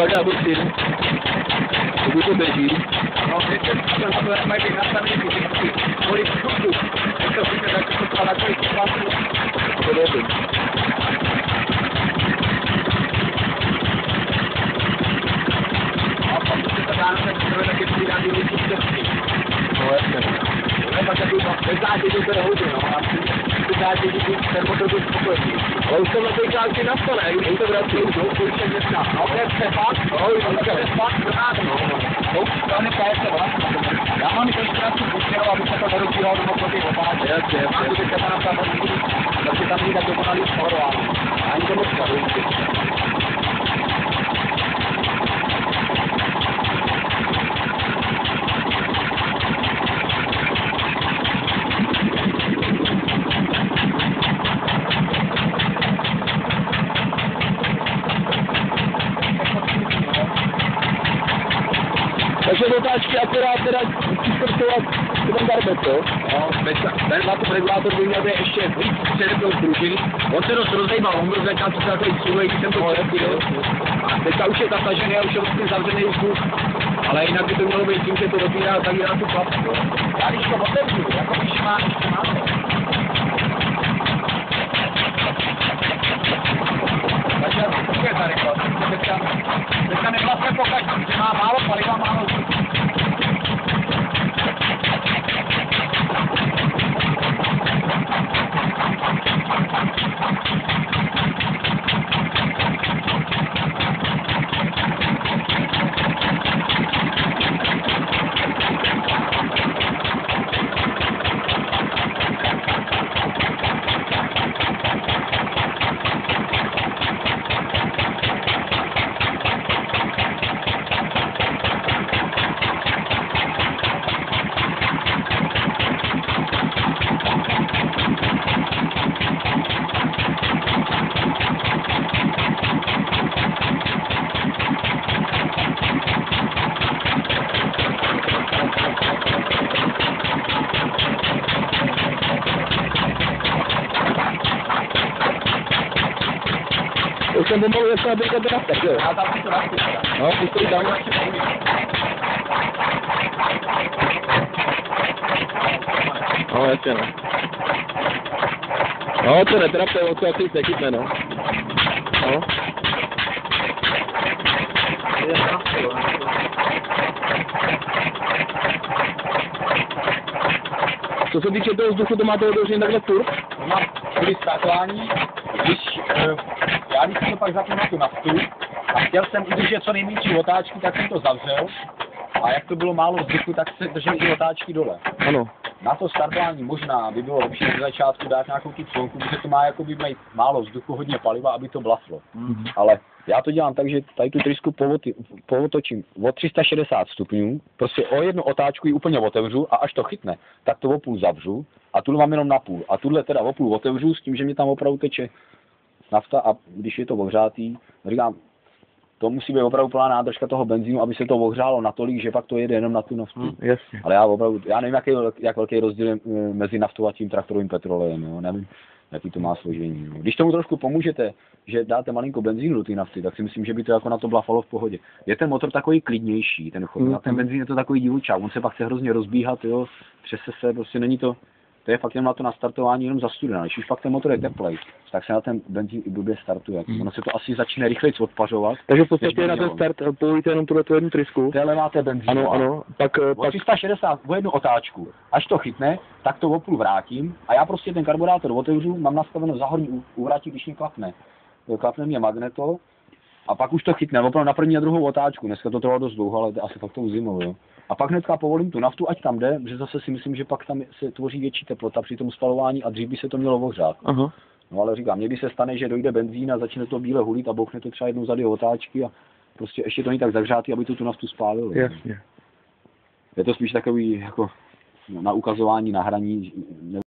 nějaká benzín. Pokud to běží. No, to mají být nastavený ty kolik vzduchu. Jak to víte, tak to třeba takový spásů. To nevím. A pak se to dá na ten stroj, tak je to vydání lidí přesný. No jasně. To je pak takový bez zátěží to nehodí, no. A ty zátěží ten motor byl spokojený. Ale už tam na té klánky nastane, už to vrací. Jo, to už je dneska. No, to je přepad. No, to je přepad, no. To už to dneska je přepad. Já mám trošku krátku pustěnou, aby se to nerozbíhalo do motory otáče. Jasně. Mám tu teďka tam tam takže tam není tak dokonalý sporování. Ani to moc skladujte. Takže dotáčky akorát teda přiskrtovat ten garbet, jo? No, ten regulátor by měl být ještě víc přede tou pružiny. On se dost rozejmal, on byl začátku takový stůlej, když jsem to přepil. A teďka už je zatažený a už je vlastně zavřený vzduch. Ale jinak by to mělo být tím, že to dopírá tak na tu klapku. Já když to otevřu, jako když má takže to je tady, teďka nevlastně pokaždý, že má málo paliva, málo vzduchu. Už jsem pomalu začal být na tak, jo? Já tam si to rádi. No, pustí tam. No, jasně, no. No, to netrapte, on se asi nechytne, no. No. Co se týče toho vzduchu, to máte odložený takhle furt? To mám kvůli zpratování, když jsem to pak zapnu na tu naftu a chtěl jsem udržet co nejmenší otáčky, tak jsem to zavřel a jak to bylo málo vzduchu, tak se držel ty otáčky dole. Ano. Na to startování možná by bylo lepší ze začátku dát nějakou tu člonku, protože to má jakoby mít málo vzduchu, hodně paliva, aby to blaslo. Ale já to dělám tak, že tady tu trysku povotočím o 360 stupňů, prostě o jednu otáčku ji úplně otevřu a až to chytne, tak to o půl zavřu a tu mám jenom na půl. A tuhle teda o půl otevřu s tím, že mě tam opravdu teče nafta a když je to ohřátý, říkám, to musí být opravdu plná nádržka toho benzínu, aby se to ohřálo natolik, že pak to jede jenom na tu naftu. Jasně. Ale já nevím, jak velký rozdíl je mezi naftou a tím traktorovým petrolejem, jo? Nevím, jaký to má složení. Jo? Když tomu trošku pomůžete, že dáte malinko benzínu do té nafty, tak si myslím, že by to jako na to blafalo v pohodě. Je ten motor takový klidnější, ten chod, a ten benzín je to takový divočák, on se pak chce hrozně rozbíhat, jo? Třese se, prostě není to. To je fakt jenom na to nastartování jenom zastudená. Když už pak ten motor je teplej, tak se na ten benzín i blbě startuje. Ono se to asi začne rychleji odpařovat. Takže v podstatě na ten start povolíte jenom tuhle jednu trysku. Téhle máte benzín. Ano. Pak 360 o jednu otáčku. Až to chytne, tak to o půl vrátím a já prostě ten karburátor otevřu, mám nastaveno za horní úvratí, když mě klapne. Klapne mě magneto a pak už to chytne, opravdu na první a druhou otáčku. Dneska to trvalo dost dlouho, ale asi fakt tou zimou, jo. A pak hnedka povolím tu naftu, ať tam jde, že zase si myslím, že pak tam se tvoří větší teplota při tom spalování a dřív by se to mělo ohřát. Aha. No ale říkám, někdy se stane, že dojde benzín a začne to bíle hulit a bouchne to třeba jednou za dvě otáčky a prostě ještě to není tak zahřátý, aby to tu naftu spálilo. Jasně. Je to spíš takový jako na ukazování, na hraní.